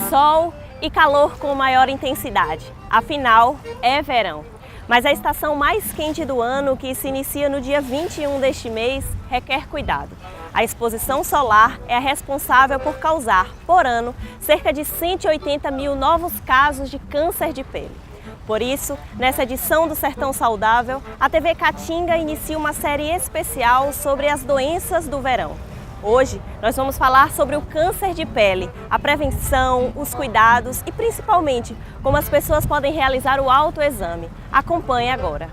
Sol e calor com maior intensidade, afinal é verão. Mas a estação mais quente do ano, que se inicia no dia 21 deste mês, requer cuidado. A exposição solar é a responsável por causar, por ano, cerca de 180 mil novos casos de câncer de pele. Por isso, nessa edição do Sertão Saudável, a TV Caatinga inicia uma série especial sobre as doenças do verão. Hoje, nós vamos falar sobre o câncer de pele, a prevenção, os cuidados e, principalmente, como as pessoas podem realizar o autoexame. Acompanhe agora.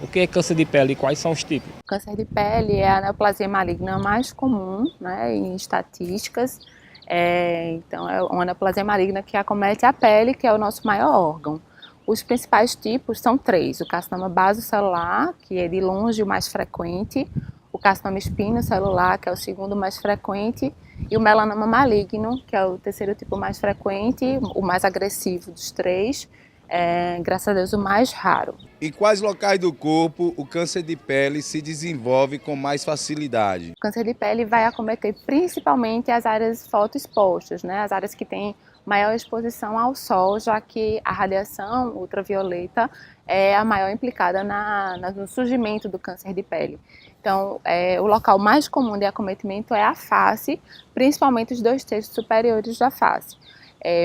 O que é câncer de pele e quais são os tipos? O câncer de pele é a neoplasia maligna mais comum, né, em estatísticas. Então, é uma neoplasia maligna que acomete a pele, que é o nosso maior órgão. Os principais tipos são três: o carcinoma basocelular, que é de longe o mais frequente, o carcinoma espinocelular, que é o segundo mais frequente, e o melanoma maligno, que é o terceiro tipo mais frequente, o mais agressivo dos três, graças a Deus o mais raro. Em quais locais do corpo o câncer de pele se desenvolve com mais facilidade? O câncer de pele vai acometer principalmente as áreas fotoexpostas, né? As áreas que têm maior exposição ao sol, já que a radiação ultravioleta é a maior implicada no surgimento do câncer de pele. Então, o local mais comum de acometimento é a face, principalmente os dois terços superiores da face.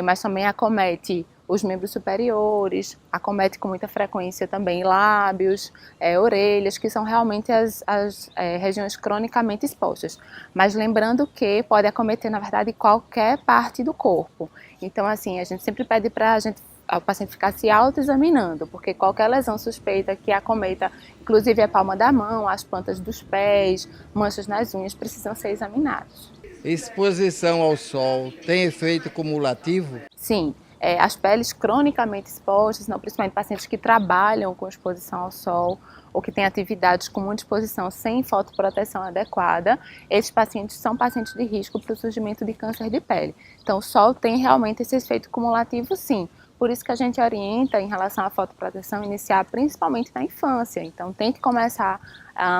Mas também acomete os membros superiores, acomete com muita frequência também lábios, orelhas, que são realmente as regiões cronicamente expostas. Mas lembrando que pode acometer, na verdade, qualquer parte do corpo. Então, assim, a gente sempre pede para o paciente ficar se autoexaminando, porque qualquer lesão suspeita que acometa, inclusive a palma da mão, as plantas dos pés, manchas nas unhas, precisam ser examinados. Exposição ao sol tem efeito cumulativo? Sim. As peles cronicamente expostas, principalmente pacientes que trabalham com exposição ao sol ou que têm atividades com muita exposição sem fotoproteção adequada, esses pacientes são pacientes de risco para o surgimento de câncer de pele. Então, o sol tem realmente esse efeito cumulativo, sim. Por isso que a gente orienta, em relação à fotoproteção, iniciar principalmente na infância. Então, tem que começar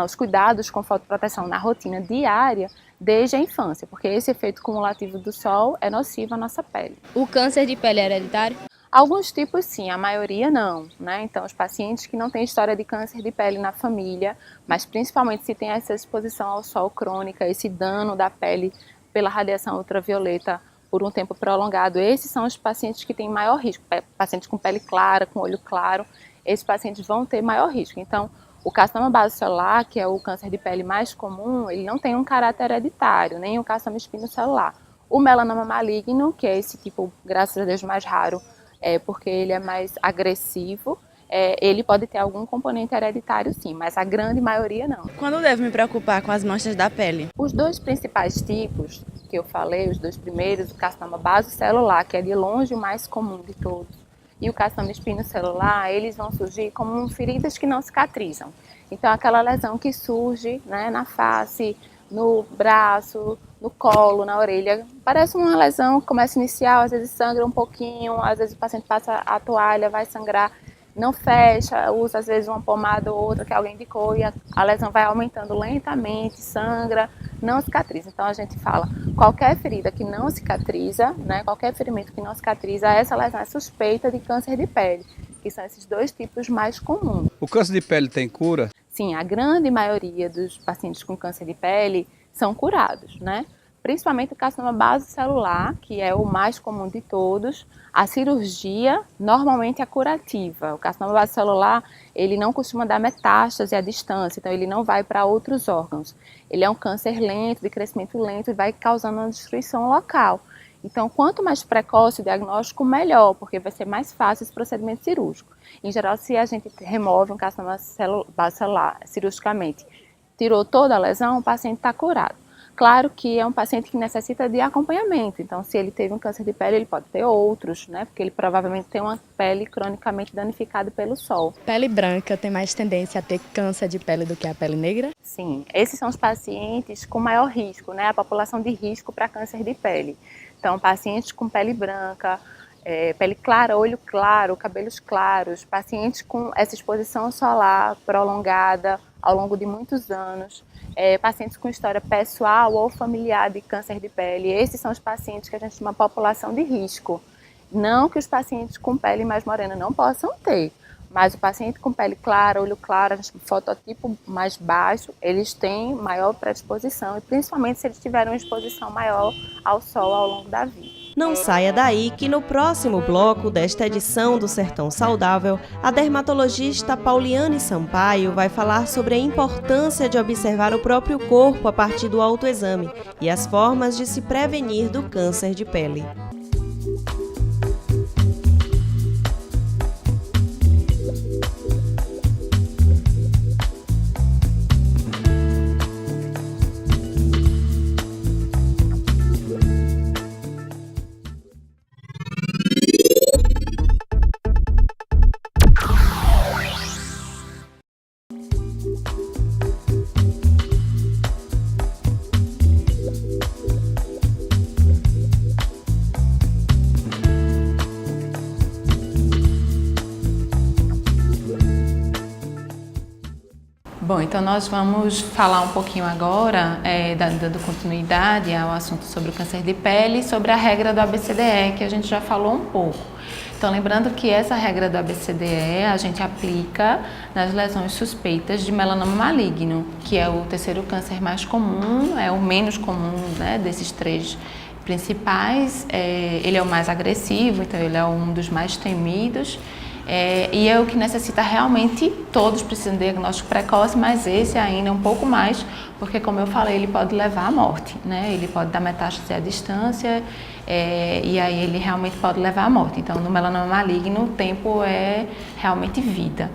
os cuidados com fotoproteção na rotina diária, desde a infância, porque esse efeito cumulativo do sol é nocivo à nossa pele. O câncer de pele é hereditário? Alguns tipos sim, a maioria não, né? Então, os pacientes que não têm história de câncer de pele na família, mas principalmente se tem essa exposição ao sol crônica, esse dano da pele pela radiação ultravioleta por um tempo prolongado, esses são os pacientes que têm maior risco. Pacientes com pele clara, com olho claro, esses pacientes vão ter maior risco. Então, o carcinoma basocelular, que é o câncer de pele mais comum, ele não tem um caráter hereditário, nem o carcinoma espinocelular. O melanoma maligno, que é esse tipo, graças a Deus, mais raro, porque ele é mais agressivo, ele pode ter algum componente hereditário sim, mas a grande maioria não. Quando devo me preocupar com as manchas da pele? Os dois principais tipos que eu falei, os dois primeiros, o carcinoma basocelular, que é de longe o mais comum de todos, e o carcinoma espinocelular, eles vão surgir como feridas que não cicatrizam. Então, aquela lesão que surge, né, na face, no braço, no colo, na orelha, parece uma lesão que começa inicial, às vezes sangra um pouquinho, às vezes o paciente passa a toalha, vai sangrar, não fecha, usa às vezes uma pomada ou outra que alguém indicou e a lesão vai aumentando lentamente, sangra, não cicatriza. Então a gente fala, qualquer ferida que não cicatriza, né, qualquer ferimento que não cicatriza, essa lesão é suspeita de câncer de pele, que são esses dois tipos mais comuns. O câncer de pele tem cura? Sim, a grande maioria dos pacientes com câncer de pele são curados, né? Principalmente o carcinoma basocelular, que é o mais comum de todos. A cirurgia normalmente é curativa. O carcinoma basocelular, ele não costuma dar metástase à distância, então ele não vai para outros órgãos. Ele é um câncer lento, de crescimento lento e vai causando uma destruição local. Então, quanto mais precoce o diagnóstico, melhor, porque vai ser mais fácil esse procedimento cirúrgico. Em geral, se a gente remove um carcinoma basocelular cirurgicamente, tirou toda a lesão, o paciente está curado. Claro que é um paciente que necessita de acompanhamento, então se ele teve um câncer de pele, ele pode ter outros, né? Porque ele provavelmente tem uma pele cronicamente danificada pelo sol. Pele branca tem mais tendência a ter câncer de pele do que a pele negra? Sim, esses são os pacientes com maior risco, né? A população de risco para câncer de pele. Então, pacientes com pele branca, pele clara, olho claro, cabelos claros, pacientes com essa exposição solar prolongada ao longo de muitos anos, pacientes com história pessoal ou familiar de câncer de pele. Esses são os pacientes que a gente chama população de risco. Não que os pacientes com pele mais morena não possam ter, mas o paciente com pele clara, olho claro, a gente chama fototipo mais baixo, eles têm maior predisposição, e principalmente se eles tiverem uma exposição maior ao sol ao longo da vida. Não saia daí que no próximo bloco desta edição do Sertão Saudável, a dermatologista Pauliane Sampaio vai falar sobre a importância de observar o próprio corpo a partir do autoexame e as formas de se prevenir do câncer de pele. Bom, então nós vamos falar um pouquinho agora, dando continuidade ao assunto sobre o câncer de pele e sobre a regra do ABCDE, que a gente já falou um pouco. Então, lembrando que essa regra do ABCDE a gente aplica nas lesões suspeitas de melanoma maligno, que é o terceiro câncer mais comum, é o menos comum, né, desses três principais. Ele é o mais agressivo, então ele é um dos mais temidos. E é o que necessita realmente, todos precisam de diagnóstico precoce, mas esse ainda é um pouco mais, porque como eu falei, ele pode levar à morte, né? Ele pode dar metástase à distância, e aí ele realmente pode levar à morte. Então, no melanoma maligno, o tempo é realmente vida.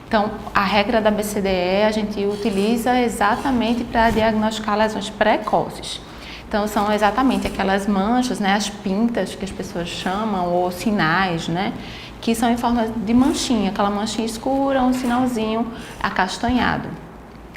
Então, a regra da BCDE a gente utiliza exatamente para diagnosticar lesões precoces. Então, são exatamente aquelas manchas, né, as pintas que as pessoas chamam, ou sinais, né, que são em forma de manchinha, aquela manchinha escura, um sinalzinho acastanhado.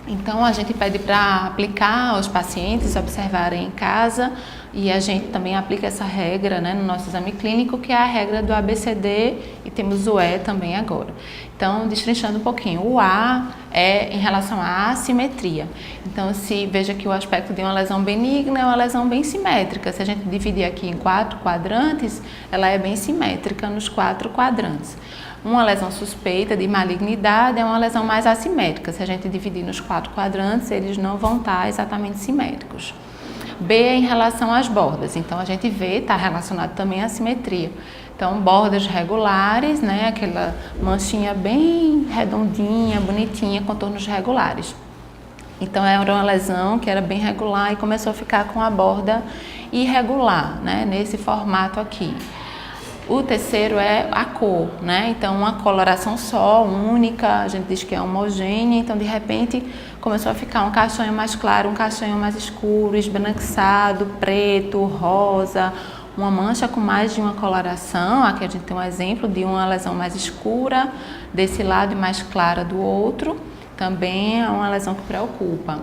Então, a gente pede para aplicar aos pacientes, observarem em casa, e a gente também aplica essa regra, né, no nosso exame clínico, que é a regra do ABCD, e temos o E também agora. Então, destrinchando um pouquinho, o A é em relação à assimetria. Então, veja que o aspecto de uma lesão benigna é uma lesão bem simétrica. Se a gente dividir aqui em 4 quadrantes, ela é bem simétrica nos 4 quadrantes. Uma lesão suspeita de malignidade é uma lesão mais assimétrica. Se a gente dividir nos 4 quadrantes, eles não vão estar exatamente simétricos. B é em relação às bordas. Então, a gente vê, está relacionado também à simetria. Então, bordas regulares, né, aquela manchinha bem redondinha, bonitinha, contornos regulares. Então, era uma lesão que era bem regular e começou a ficar com a borda irregular, né, nesse formato aqui. O terceiro é a cor, né? Então, uma coloração só, única, a gente diz que é homogênea, então, de repente, começou a ficar um castanho mais claro, um castanho mais escuro, esbranquiçado, preto, rosa, uma mancha com mais de uma coloração. Aqui a gente tem um exemplo de uma lesão mais escura desse lado e mais clara do outro, também é uma lesão que preocupa.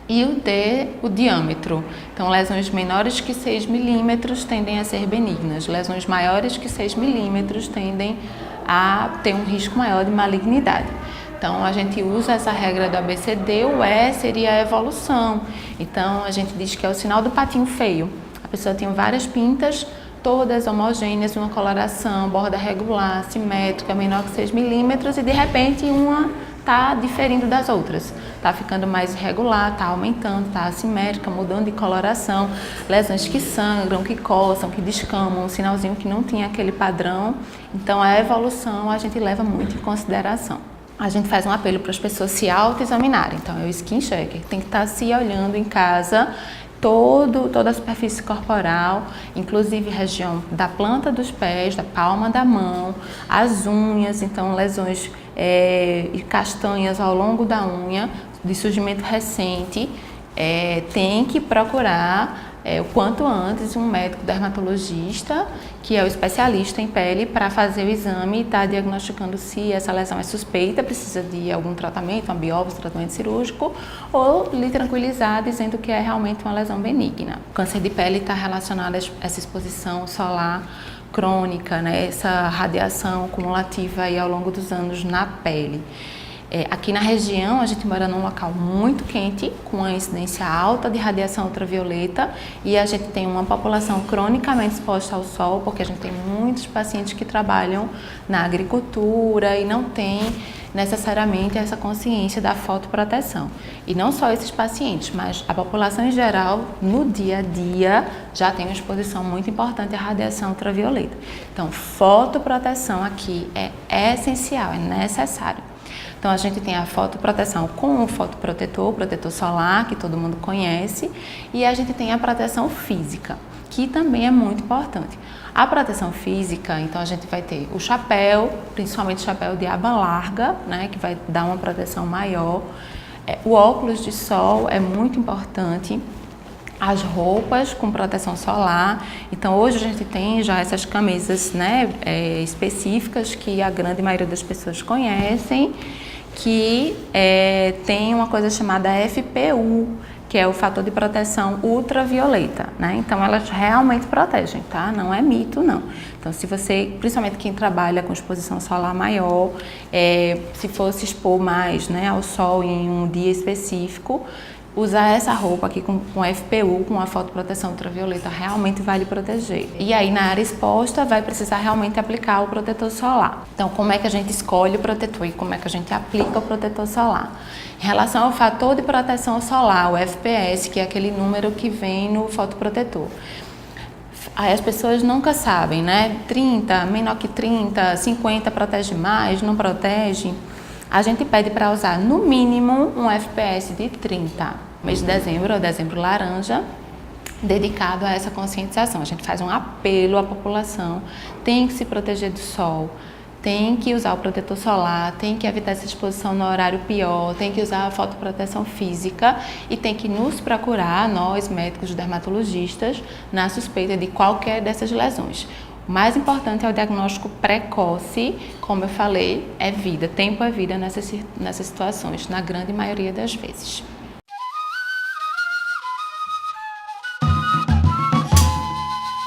E o D, o diâmetro. Então, lesões menores que 6 milímetros tendem a ser benignas. Lesões maiores que 6 milímetros tendem a ter um risco maior de malignidade. Então, a gente usa essa regra do ABCD, o E seria a evolução. Então, a gente diz que é o sinal do patinho feio. A pessoa tem várias pintas, todas homogêneas, uma coloração, borda regular, simétrica, menor que 6 milímetros, e de repente uma está diferindo das outras, está ficando mais irregular, está aumentando, está assimétrica, mudando de coloração, lesões que sangram, que coçam, que descamam, um sinalzinho que não tinha aquele padrão. Então, a evolução a gente leva muito em consideração. A gente faz um apelo para as pessoas se autoexaminarem, então é o skin checker, tem que estar se olhando em casa, toda a superfície corporal, inclusive região da planta dos pés, da palma da mão, as unhas, então lesões castanhas ao longo da unha, de surgimento recente, tem que procurar o quanto antes um médico dermatologista, que é o especialista em pele, para fazer o exame e estar diagnosticando se essa lesão é suspeita, precisa de algum tratamento, uma biópsia, tratamento cirúrgico, ou lhe tranquilizar dizendo que é realmente uma lesão benigna. O câncer de pele está relacionado a essa exposição solar crônica, né, essa radiação cumulativa aí ao longo dos anos na pele. Aqui na região, a gente mora num local muito quente, com uma incidência alta de radiação ultravioleta, e a gente tem uma população cronicamente exposta ao sol, porque a gente tem muitos pacientes que trabalham na agricultura e não têm necessariamente essa consciência da fotoproteção. E não só esses pacientes, mas a população em geral, no dia a dia, já tem uma exposição muito importante à radiação ultravioleta. Então, fotoproteção aqui é essencial, é necessário. Então, a gente tem a fotoproteção com o fotoprotetor, o protetor solar, que todo mundo conhece, e a gente tem a proteção física, que também é muito importante. A proteção física, então, a gente vai ter o chapéu, principalmente o chapéu de aba larga, né, que vai dar uma proteção maior. O óculos de sol é muito importante. As roupas com proteção solar. Então, hoje a gente tem já essas camisas, né, específicas que a grande maioria das pessoas conhecem, que tem uma coisa chamada FPU, que é o fator de proteção ultravioleta, né? Então, elas realmente protegem, tá? Não é mito, não. Então, se você, principalmente quem trabalha com exposição solar maior, se for se expor mais, né, ao sol em um dia específico, usar essa roupa aqui com FPU, com a fotoproteção ultravioleta, realmente vai lhe proteger. E aí, na área exposta, vai precisar realmente aplicar o protetor solar. Então, como é que a gente escolhe o protetor e como é que a gente aplica o protetor solar? Em relação ao fator de proteção solar, o FPS, que é aquele número que vem no fotoprotetor. Aí as pessoas nunca sabem, né? 30, menor que 30, 50 protege mais, não protege. A gente pede para usar no mínimo um FPS de 30. Mês de dezembro, é o dezembro laranja, dedicado a essa conscientização. A gente faz um apelo à população, tem que se proteger do sol, tem que usar o protetor solar, tem que evitar essa exposição no horário pior, tem que usar a fotoproteção física e tem que nos procurar, nós médicos dermatologistas, na suspeita de qualquer dessas lesões. O mais importante é o diagnóstico precoce, como eu falei, é vida, tempo é vida nessas situações, na grande maioria das vezes.